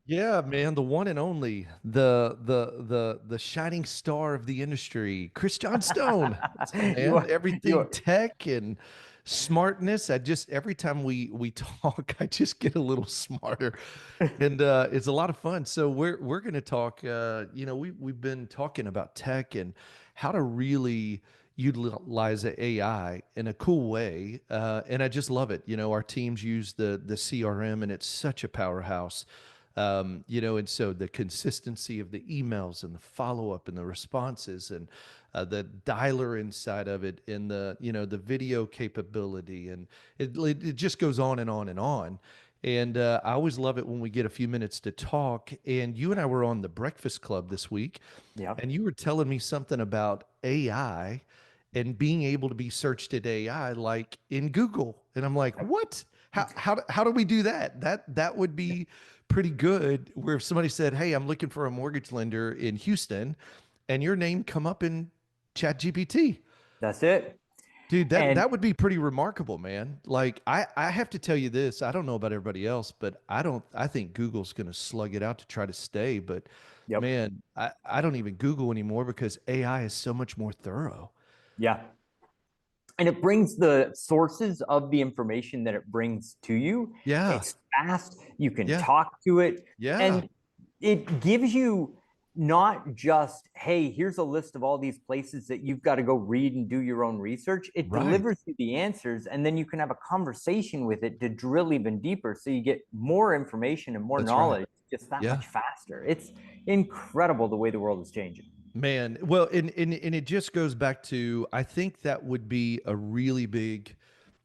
Yeah, man, the one and only, the shining star of the industry, Chris Johnstone. What's up, You man? are, you Everything are, tech and smartness. I just every time we talk, I just get a little smarter, and it's a lot of fun. So we're gonna talk. We've been talking about tech and how to really utilize the AI in a cool way, and I just love it. Our teams use the CRM, and it's such a powerhouse. And so the consistency of the emails and the follow up and the responses and the dialer inside of it and the video capability and it just goes on and on and on. And I always love it when we get a few minutes to talk. And you and I were on the Breakfast Club this week, yeah, and you were telling me something about AI and being able to be searched at AI like in Google. And I'm like, yep, what? How do we do that? That would be pretty good. Where if somebody said, "Hey, I'm looking for a mortgage lender in Houston," and your name come up in ChatGPT. that's it. Dude, that And that would be pretty remarkable, man. Like I have to tell you this, I don't know about everybody else, but I think Google's going to slug it out to try to stay, but yep, man, I don't even Google anymore because AI is so much more thorough. yeah. And it brings the sources of the information that it brings to you. Yeah. It's fast, you can Yeah. talk to it, Yeah. and it gives you not just, hey, here's a list of all these places that you've got to go read and do your own research. It Right. delivers you the answers, and then you can have a conversation with it to drill even deeper. So you get more information and more That's right. knowledge just that Yeah. much faster. It's incredible the way the world is changing. Man, well, and it just goes back to I think that would be a really big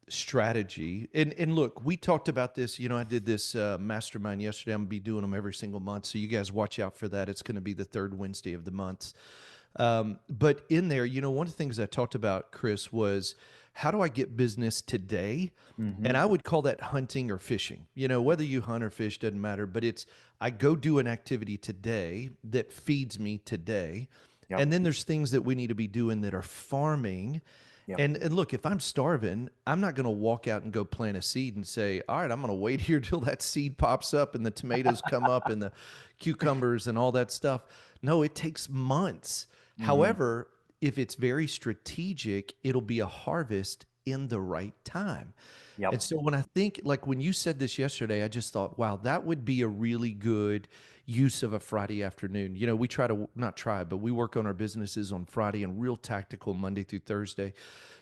strategy. And look, we talked about this. I did this mastermind yesterday. I'm gonna be doing them every single month, so you guys watch out for that. It's going to be the third Wednesday of the month. But in there, one of the things I talked about, Chris, was how do I get business today? And I Mm-hmm. would call that hunting or fishing. Whether you hunt or fish doesn't matter, but it's I go do an activity today that feeds me today. And Yep. then there's things that we need to be doing that are farming. Yep. And look, if I'm starving, I'm not going to walk out and go plant a seed and say, "All right, I'm going to wait here till that seed pops up and the tomatoes come up and the cucumbers and all that stuff." No, it takes months. Mm-hmm. However, if it's very strategic, it'll be a harvest in the right time. And Yep. so when I think, like when you said this yesterday, I just thought, wow, that would be a really good use of a Friday afternoon. We try to not try, but we work on our businesses on Friday and real tactical Monday through Thursday.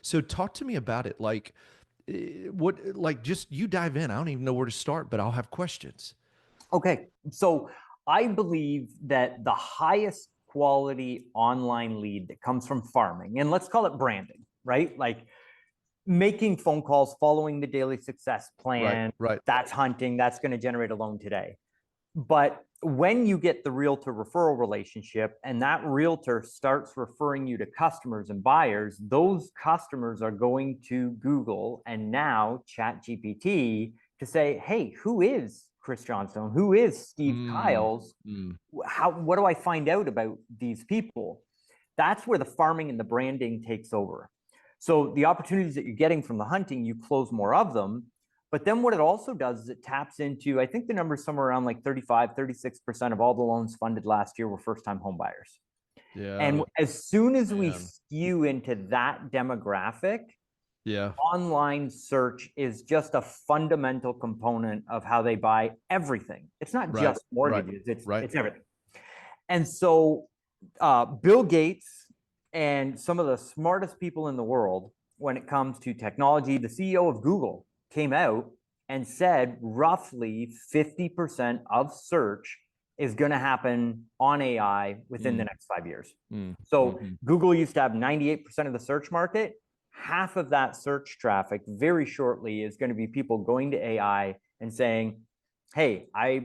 So talk to me about it. Like, like just you dive in. I don't even know where to start, but I'll have questions. Okay. So I believe that the highest quality online lead that comes from farming, and let's call it branding, right? Like making phone calls, following the daily success Right, plan, right. that's hunting, that's going to generate a loan today. But when you get the realtor referral relationship and that realtor starts referring you to customers and buyers, those customers are going to Google and now ChatGPT to say, hey, who is Chris Johnstone? Who is Steve Mm, Kiles? mm. What do I find out about these people? That's where the farming and the branding takes over. So the opportunities that you're getting from the hunting, you close more of them. But then what it also does is it taps into, I think the number is somewhere around like 35, 36% of all the loans funded last year were first time home buyers. And Yeah, as soon as we man. skew into that demographic, Yeah, online search is just a fundamental component of how they buy everything. It's not right, just right, mortgages, it's right. it's everything. And so Bill Gates and some of the smartest people in the world when it comes to technology, the CEO of Google came out and said roughly 50% of search is going to happen on AI within the Mm, next 5 years. mm, So mhm. Google used to have 98% of the search market. Half of that search traffic very shortly is going to be people going to AI and saying, hey, I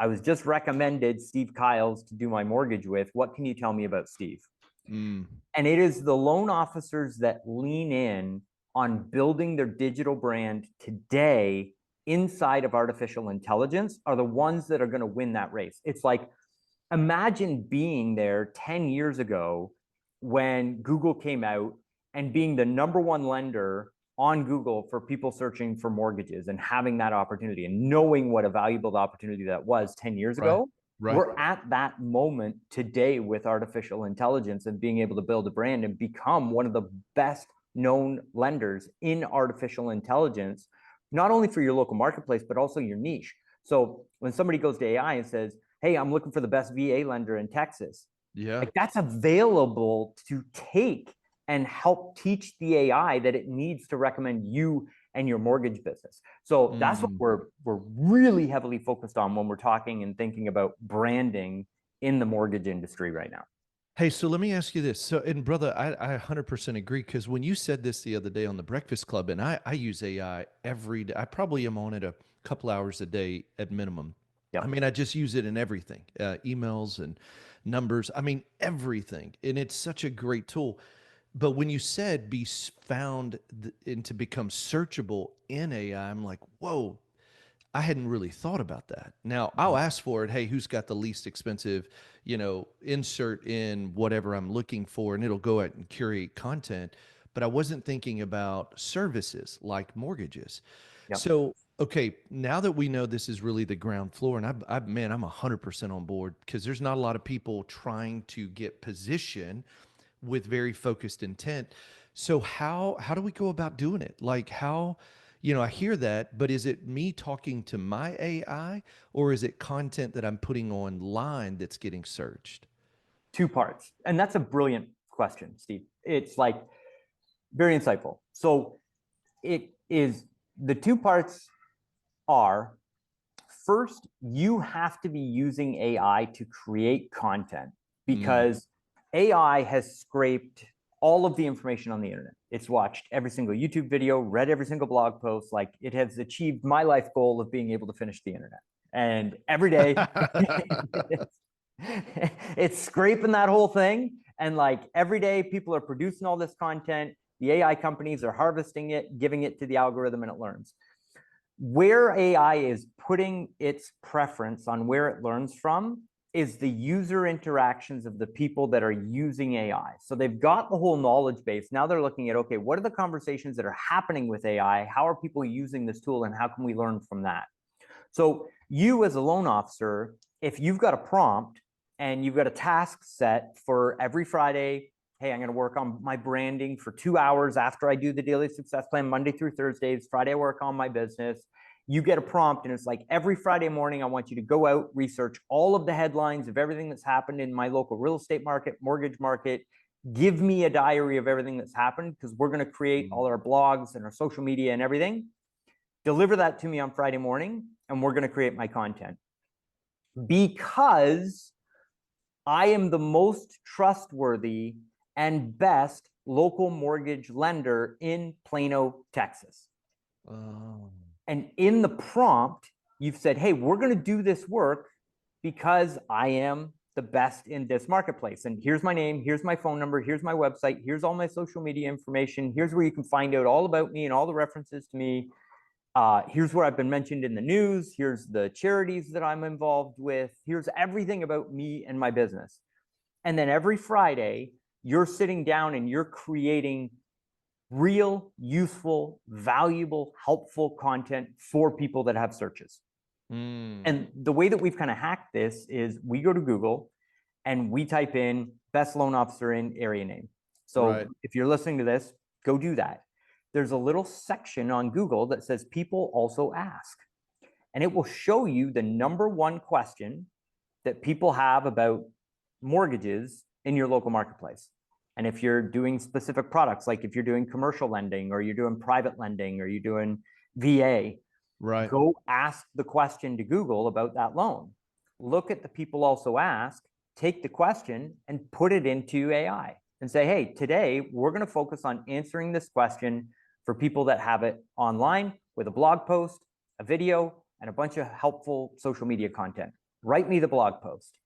was just recommended Steve Kiles to do my mortgage with. What can you tell me about Steve? Mm. And it is the loan officers that lean in on building their digital brand today inside of artificial intelligence are the ones that are going to win that race. It's like imagine being there 10 years ago when Google came out and being the number one lender on Google for people searching for mortgages and having that opportunity and knowing what a valuable opportunity that was 10 years Right. ago. Right. We're at that moment today with artificial intelligence and being able to build a brand and become one of the best known lenders in artificial intelligence, not only for your local marketplace, but also your niche. So when somebody goes to AI and says, hey, I'm looking for the best VA lender in Texas, Yeah. like that's available to take and help teach the AI that it needs to recommend you and your mortgage business. So that's what we're really heavily focused on when we're talking and thinking about branding in the mortgage industry right now. Hey, so let me ask you this. So, and brother, I 100% agree because when you said this the other day on the Breakfast Club, and I use AI every day, I probably am on it a couple hours a day at minimum. I Yep. mean, I just use it in everything, emails and numbers. I mean, everything. And it's such a great tool. But when you said be found and to become searchable in AI, I'm like, whoa, I hadn't really thought about that. Now, I'll ask for it. Hey, who's got the least expensive, insert in whatever I'm looking for, and it'll go out and curate content. But I wasn't thinking about services like mortgages. Yep. So, okay, now that we know this is really the ground floor, and man, I'm 100% on board because there's not a lot of people trying to get position with very focused intent. So how do we go about doing it? Like how, I hear that, but is it me talking to my AI or is it content that I'm putting online that's getting searched? Two parts. And that's a brilliant question, Steve. It's like very insightful. So it is, the two parts are, first, you have to be using AI to create content Mm, because AI has scraped all of the information on the internet. It's watched every single YouTube video, read every single blog post. Like it has achieved my life goal of being able to finish the internet. And every day it's scraping that whole thing. And like every day people are producing all this content. The AI companies are harvesting it, giving it to the algorithm, and it learns. Where AI is putting its preference on where it learns from is the user interactions of the people that are using AI. So they've got the whole knowledge base. Now they're looking at, okay, what are the conversations that are happening with AI? How are people using this tool and how can we learn from that? So you as a loan officer, if you've got a prompt and you've got a task set for every Friday, hey, I'm going to work on my branding for 2 hours after I do the daily success plan, Monday through Thursdays. Friday, I work on my business. You get a prompt and it's like every Friday morning, I want you to go out, research all of the headlines of everything that's happened in my local real estate market, mortgage market. Give me a diary of everything that's happened because we're going to create all our blogs and our social media and everything. Deliver that to me on Friday morning and we're going to create my content. Because I am the most trustworthy and best local mortgage lender in Plano, Texas. oh, And in the prompt, you've said, hey, we're going to do this work because I am the best in this marketplace. And here's my name, here's my phone number, here's my website, here's all my social media information, here's where you can find out all about me and all the references to me. Here's where I've been mentioned in the news. Here's the charities that I'm involved with. Here's everything about me and my business. And then every Friday, you're sitting down and you're creating real, useful, valuable, helpful content for people that have searches. And the way that we've kind of hacked this is we go to Google and we type in best loan officer in area name. So right. if you're listening to this, go do that. There's a little section on Google that says people also ask. And it will show you the number one question that people have about mortgages in your local marketplace. And if you're doing specific products, like if you're doing commercial lending or you're doing private lending or you're doing VA, Right. go ask the question to Google about that loan. Look at the people also ask, take the question and put it into AI and say, hey, today we're going to focus on answering this question for people that have it online with a blog post, a video, and a bunch of helpful social media content. Write me the blog post.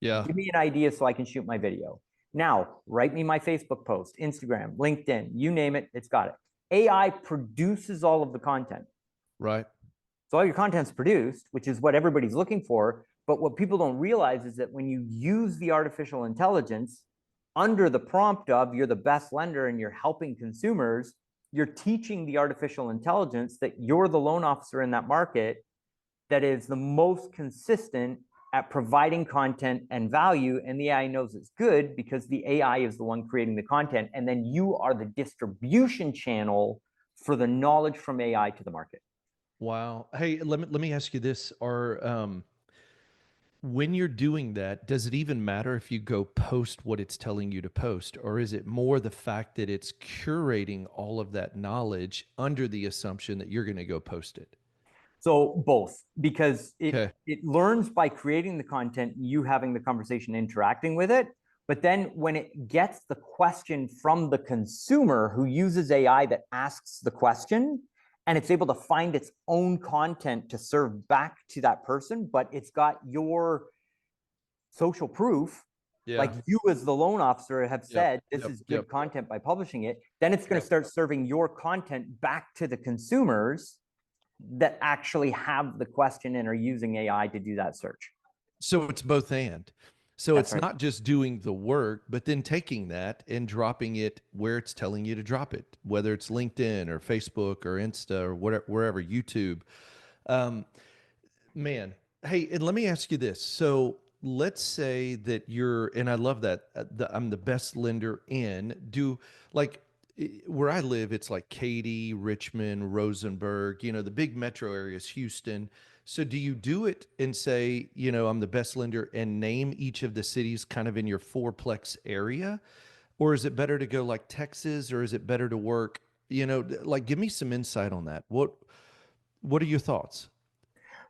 Yeah. Give me an idea so I can shoot my video. Now, write me my Facebook post, Instagram, LinkedIn, you name it, it's got it. AI produces all of the content. Right. So all your content's produced, which is what everybody's looking for. But what people don't realize is that when you use the artificial intelligence under the prompt of you're the best lender and you're helping consumers, you're teaching the artificial intelligence that you're the loan officer in that market that is the most consistent at providing content and value. And the AI knows it's good because the AI is the one creating the content. And then you are the distribution channel for the knowledge from AI to the market. Wow. Hey, let me ask you this. When you're doing that, does it even matter if you go post what it's telling you to post, or is it more the fact that it's curating all of that knowledge under the assumption that you're going to go post it? So both, because Okay. it learns by creating the content, you having the conversation, interacting with it. But then when it gets the question from the consumer who uses AI that asks the question, and it's able to find its own content to serve back to that person, but it's got your social proof, like Yeah. you as the loan officer have Yep. said, this Yep. is good Yep. content by publishing it, then it's going to Yep. start serving your content back to the consumers that actually have the question and are using AI to do that search. So it's both and. So That's it's right. not just doing the work, but then taking that and dropping it where it's telling you to drop it, whether it's LinkedIn or Facebook or Insta or whatever, wherever, YouTube. Um, Man, hey, and let me ask you this. So let's say that you're, and I love that I'm the best lender in. Do like where I live, it's like Katy, Richmond, Rosenberg, the big metro areas, Houston. So do you do it and say, I'm the best lender and name each of the cities kind of in your fourplex area? Or is it better to go like Texas, or is it better to work, like give me some insight on that. What are your thoughts?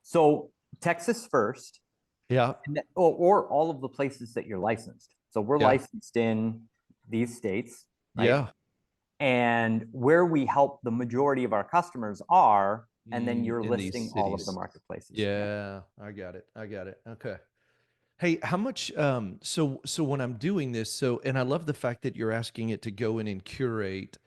So Texas first, Yeah. or all of the places that you're licensed. So we're Yeah. licensed in these states, right? Yeah. And where we help the majority of our customers are, and then you're In these listing all of the cities. marketplaces. Yeah. Yeah, I got it. I got it. Okay. Hey, how much so when I'm doing this, and I love the fact that you're asking it to go in and curate.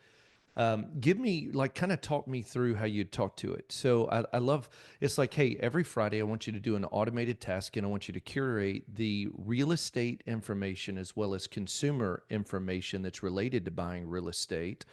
Give me like kind of talk me through how you talk to it. So I love it's like, hey, every Friday I want you to do an automated task and I want you to curate the real estate information as well as consumer information that's related to buying real estate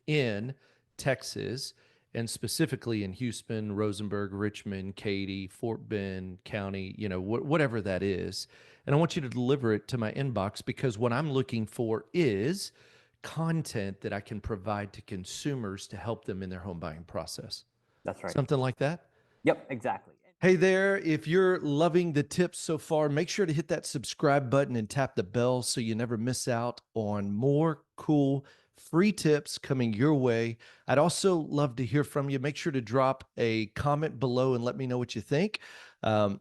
in Texas and specifically in Houston, Rosenberg, Richmond, Katy, Fort Bend County, whatever that is. And I want you to deliver it to my inbox because what I'm looking for is content that I can provide to consumers to help them in their home buying process. That's right. Something like that. Yep, exactly. Hey there, if you're loving the tips so far, make sure to hit that subscribe button and tap the bell so you never miss out on more cool free tips coming your way. I'd also love to hear from you. Make sure to drop a comment below and let me know what you think,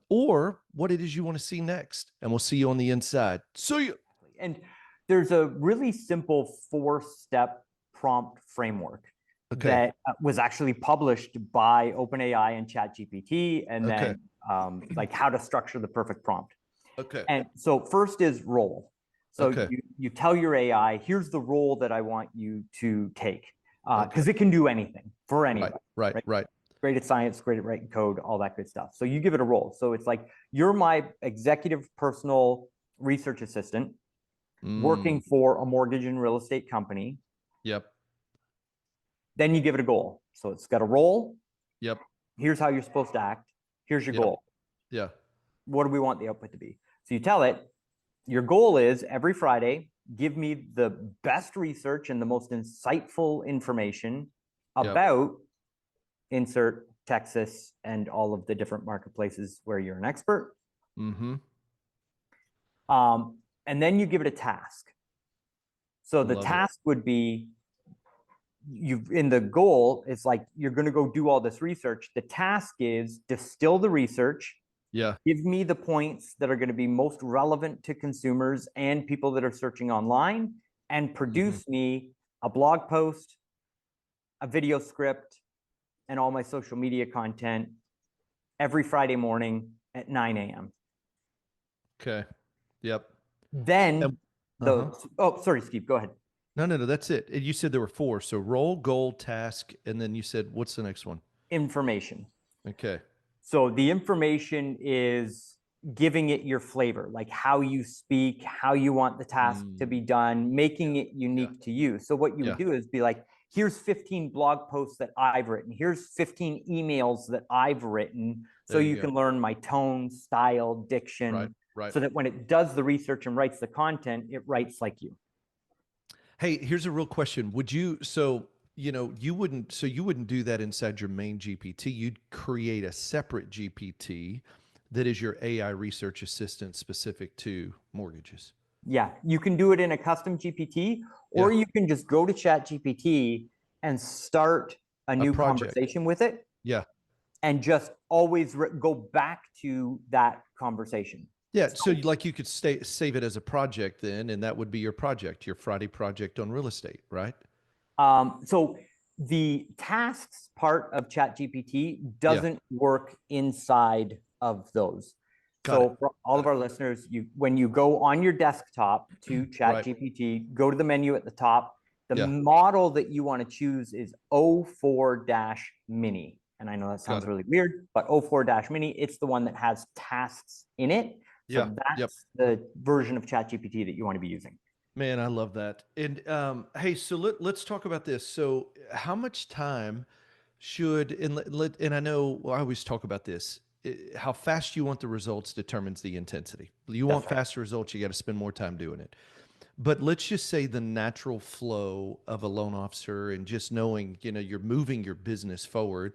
or what it is you want to see next. And we'll see you on the inside. See you. And there's a really simple 4-step prompt framework Okay. that was actually published by OpenAI and ChatGPT, and Okay. then like how to structure the perfect prompt. Okay. And so first is role. So Okay. you tell your AI, here's the role that I want you to take, because Okay. it can do anything for Right. anybody. Right. Right? Right. Great at science, great at writing code, all that good stuff. So you give it a role. So it's like you're my executive personal research assistant working for a mortgage and real estate company. Yep. Then you give it a goal. So it's got a role. Yep. Here's how you're supposed to act. Here's your Yep. goal. Yeah. What do we want the output to be? So you tell it, your goal is every Friday, give me the best research and the most insightful information Yep. about insert Texas and all of the different marketplaces where you're an expert. Mm-hmm. And then you give it a task. So the Love it. task would be you've in the goal, it's like you're going to go do all this research. The task is distill the research, Yeah. give me the points that are going to be most relevant to consumers and people that are searching online, and produce me a blog post, a video script, and all my social media content every Friday morning at 9 a.m. Okay. Yep. Then Uh-huh. oh, sorry, Steve, go ahead. No, no, no. That's it. And you said there were four. So role, goal, task, and then you said, what's the next one? Information. Okay. So the information is giving it your flavor, like how you speak, how you want the task to be done, making it unique to you. So what you would Yeah. do is be like, here's 15 blog posts that I've written. Here's 15 emails that I've written. So There you you go. can learn my tone, style, diction, Right, right. so that when it does the research and writes the content, it writes like you. Hey, here's a real question. Would you, so, you wouldn't do that inside your main GPT. You'd create a separate GPT that is your AI research assistant specific to mortgages. Yeah, you can do it in a custom GPT, Yeah. or you can just go to ChatGPT and start a A new project. conversation with it, Yeah. and just always go back to that conversation. Yeah. So So, like you could save it as a project then, and that would be your project, your Friday project on real estate, right? so the tasks part of ChatGPT Yeah. doesn't work inside of those. Got it. So for all Got of it. our listeners, when you go on your desktop to Right. ChatGPT, go to the menu at the top. The Yeah. model that you want to choose is O4-mini. And I know that Got sounds it. really weird, but O4-mini, it's the one that has tasks in it. So Yeah. Yep. that's the version of ChatGPT that you want to be using. Man, I love that. And hey, so let's talk about this. So, how much time should and I know, well, I always talk about this. How fast you want the results determines the intensity. You That's want right. faster results, you got to spend more time doing it. But let's just say the natural flow of a loan officer and just knowing, you're moving your business forward,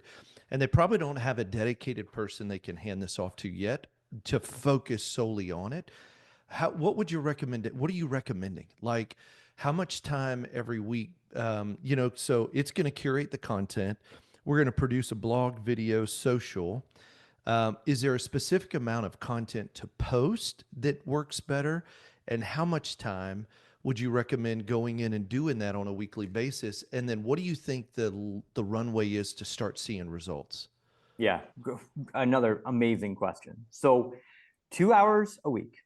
and they probably don't have a dedicated person they can hand this off to yet to focus solely on it. What would you recommend? What are you recommending? Like, how much time every week? So it's going to curate the content. We're going to produce a blog, video, social. Is there a specific amount of content to post that works better? And how much time would you recommend going in and doing that on a weekly basis? And then what do you think the runway is to start seeing results? Yeah, another amazing question. So 2 hours a week,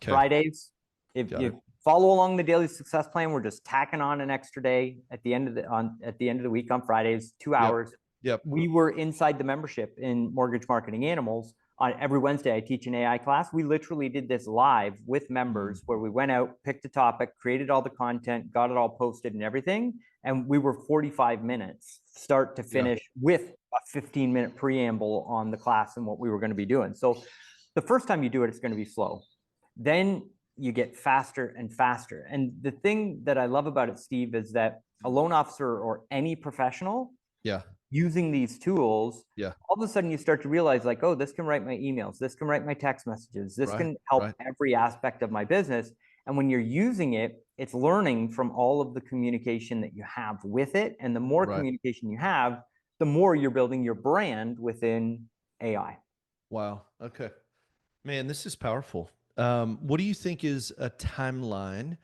Okay, Fridays. If got it. you follow along the daily success plan, we're just tacking on an extra day at the end of the week on Fridays. two Yep, hours. yep. We were inside the membership in Mortgage Marketing Animals. On every Wednesday, I teach an AI class. We literally did this live with Mm, members, where we went out, picked a topic, created all the content, got it all posted and everything. And we were 45 minutes start to yeah, finish with a 15-minute preamble on the class and what we were going to be doing. So the first time you do it, it's going to be slow. Then you get faster and faster. And the thing that I love about it, Steve, is that a loan officer or any professional yeah, using these tools, yeah. all of a sudden you start to realize, like, oh, this can write my emails, this can write my text messages, this Right, can help right, every aspect of my business. And when you're using it, it's learning from all of the communication that you have with it. And the more right. communication you have, the more you're building your brand within AI. Wow. Okay. Man, this is powerful. What do you think is a timeline?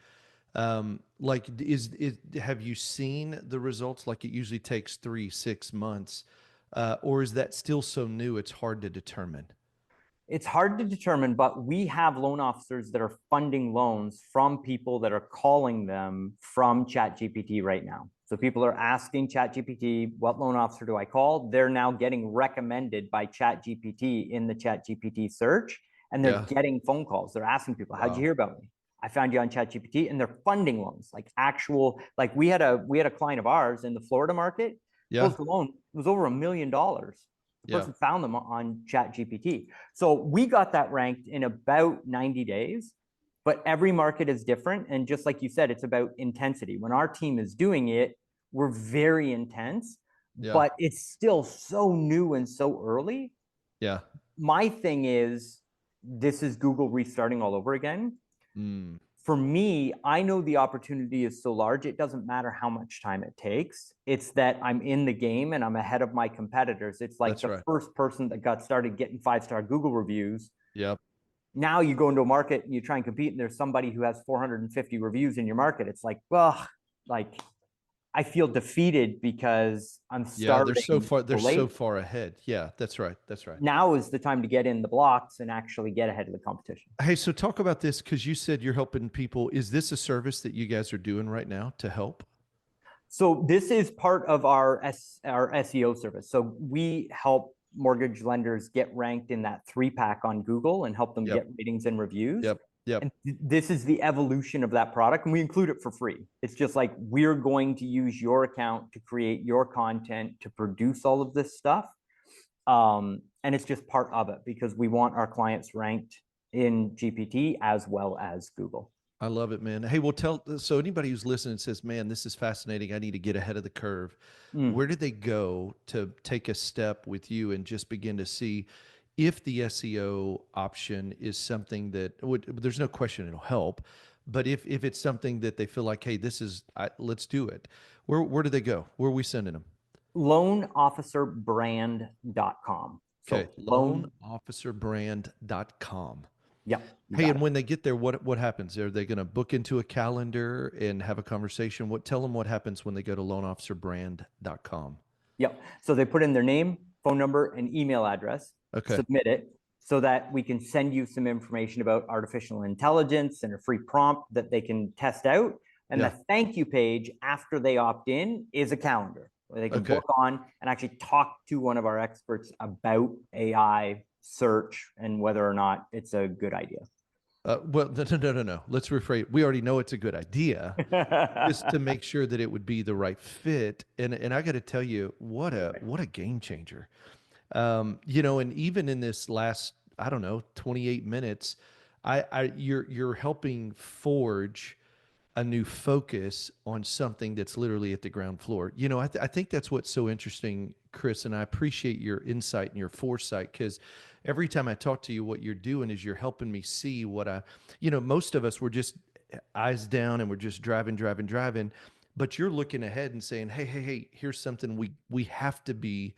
Like, have you seen the results? Like, it usually takes 3, 6 months, or is that still so new it's hard to determine? It's hard to determine, but we have loan officers that are funding loans from people that are calling them from ChatGPT right now. So people are asking ChatGPT, what loan officer do I call? They're now getting recommended by ChatGPT in the ChatGPT search, and they're Yeah. getting phone calls. They're asking people, how'd you Wow. hear about me? I found you on ChatGPT, and they're funding loans, like actual, like we had a client of ours in the Florida market, Yeah. closed the loan, it was over $1 million. The Yeah. person found them on ChatGPT. So we got that ranked in about 90 days, but every market is different. And just like you said, it's about intensity. When our team is doing it, we're very intense, Yeah. but it's still so new and so early. Yeah. My thing is, this is Google restarting all over again. Mm, For me, I know the opportunity is so large, it doesn't matter how much time it takes. It's that I'm in the game and I'm ahead of my competitors. It's like that's the right. first person that got started getting 5-star Google reviews. Yep. Now you go into a market and you try and compete, and there's somebody who has 450 reviews in your market. It's like, well, like, I feel defeated because I'm Yeah. starting They're so so late. far ahead. Yeah. That's right. That's right. Now is the time to get in the blocks and actually get ahead of the competition. Hey, so talk about this because you said you're helping people. Is this a service that you guys are doing right now to help? So this is part of our SEO service. So we help mortgage lenders get ranked in that 3-pack on Google and help them Yep. get ratings and reviews. Yep. Yep. And this is the evolution of that product, and we include it for free. It's just like, we're going to use your account to create your content, to produce all of this stuff. And it's just part of it because we want our clients ranked in GPT as well as Google. I love it, man. Hey, well, so anybody who's listening says, man, this is fascinating. I need to get ahead of the curve. Mm. Where do they go to take a step with you and just begin to see if the SEO option is something that there's no question it'll help, but if it's something that they feel like, hey, let's do it. Where do they go? Where are we sending them? Loanofficerbrand.com. Okay, So loan, loanofficerbrand.com. yep, you Hey, got and it. when they get there, what happens? Are they going to book into a calendar and have a conversation? Tell them what happens when they go to loanofficerbrand.com. Yep. So they put in their name, phone number, and email address, Okay. submit it so that we can send you some information about artificial intelligence and a free prompt that they can test out. And Yeah. the thank you page after they opt in is a calendar where they can Okay. book on and actually talk to one of our experts about AI search and whether or not it's a good idea. Well, no. Let's rephrase. We already know it's a good idea, just to make sure that it would be the right fit. And I got to tell you, what a game changer. And even in this last, I don't know, 28 minutes, you're helping forge a new focus on something that's literally at the ground floor. I think that's what's so interesting, Chris, and I appreciate your insight and your foresight, because every time I talk to you, what you're doing is you're helping me see most of us were just eyes down and we're just driving, but you're looking ahead and saying, hey, here's something we have to be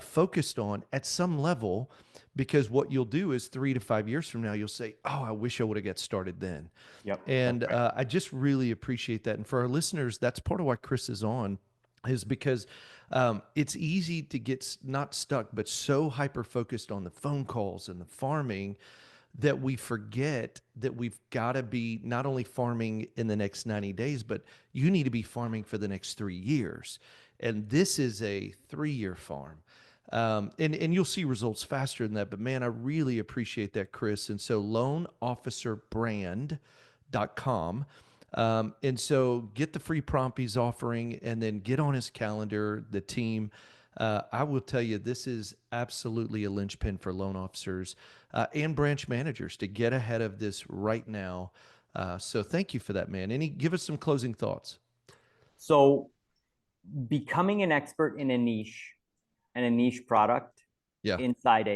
focused on at some level, because what you'll do is 3 to 5 years from now, you'll say, oh, I wish I would have got started then. Yep, that's And right. I just really appreciate that. And for our listeners, that's part of why Chris is on, is because it's easy to get not stuck, but so hyper focused on the phone calls and the farming that we forget that we've got to be not only farming in the next 90 days, but you need to be farming for the next 3 years. And this is a 3 year farm. And you'll see results faster than that. But man, I really appreciate that, Chris. And so loanofficerbrand.com. And so get the free prompt he's offering and then get on his calendar, the team. I will tell you, this is absolutely a linchpin for loan officers and branch managers to get ahead of this right now. So thank you for that, man. Give us some closing thoughts. So becoming an expert in a niche and a niche product Yeah. inside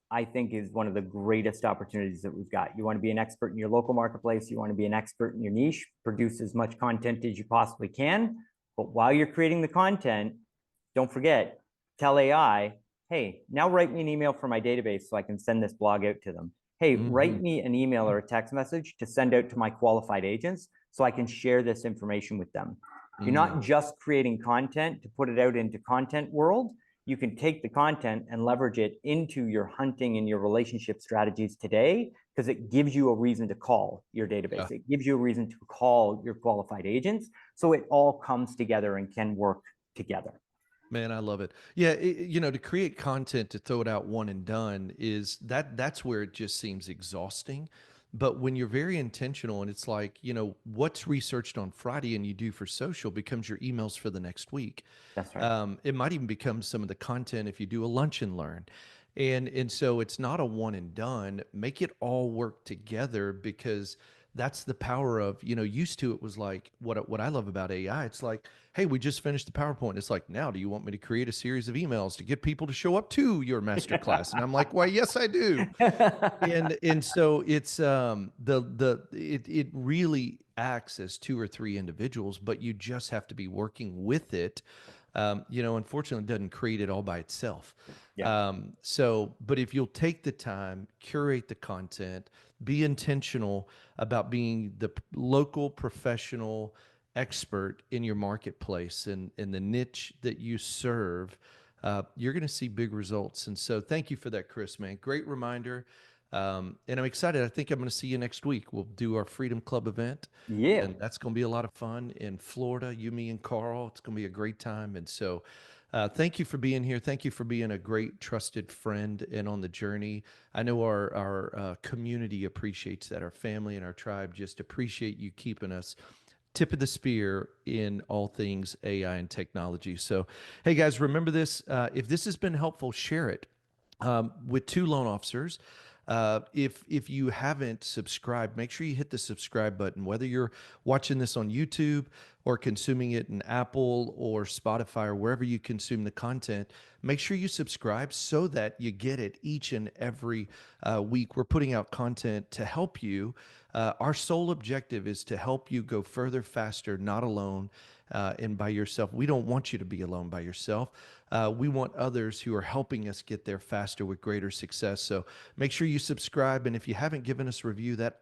I think is one of the greatest opportunities that we've got. You want to be an expert in your local marketplace. You want to be an expert in your niche, produce as much content as you possibly can. But while you're creating the content, don't forget, tell AI, hey, now write me an email for my database so I can send this blog out to them. Hey, Hmm. write me an email or a text message to send out to my qualified agents so I can share this information with them. You're Mm. not just creating content to put it out into content world. You can take the content and leverage it into your hunting and your relationship strategies today, because it gives you a reason to call your Yeah. database. It gives you a reason to call your qualified agents. So it all comes together and can work together. Man, I love it. Yeah, to create content to throw it out one and done that's where it just seems exhausting. But when you're very intentional and it's like, what's researched on Friday and you do for social becomes your emails for the next week. That's right. It might even become some of the content if you do a lunch and learn. And so it's not a one and done. Make it all work together, because that's the power of, used to it was like what I love about AI. It's like, hey, we just finished the PowerPoint. It's like, now do you want me to create a series of emails to get people to show up to your master class? And I'm like, why, yes, I do. And so it's it really acts as two or three individuals, but you just have to be working with it. Unfortunately, it doesn't create it all by itself. Yeah. But if you'll take the time, curate the content, be intentional about being the local professional expert in your marketplace and in the niche that you serve, you're going to see big results. And so thank you for that, Chris, man. Great reminder. And I'm excited. I think I'm going to see you next week. We'll do our Freedom Club event, Yeah. and that's going to be a lot of fun in Florida. You, me, and Carl. It's going to be a great time. And so Thank you for being here. Thank you for being a great, trusted friend and on the journey. I know our community appreciates that. Our family and our tribe just appreciate you keeping us tip of the spear in all things AI and technology. So, hey guys, remember this. If this has been helpful, share it with two loan officers. If you haven't subscribed, make sure you hit the subscribe button. Whether you're watching this on YouTube or consuming it in Apple or Spotify or wherever you consume the content, make sure you subscribe so that you get it each and every week. We're putting out content to help you. Our sole objective is to help you go further, faster, not alone, and by yourself. We don't want you to be alone by yourself. We want others who are helping us get there faster with greater success. So make sure you subscribe. And if you haven't given us a review, that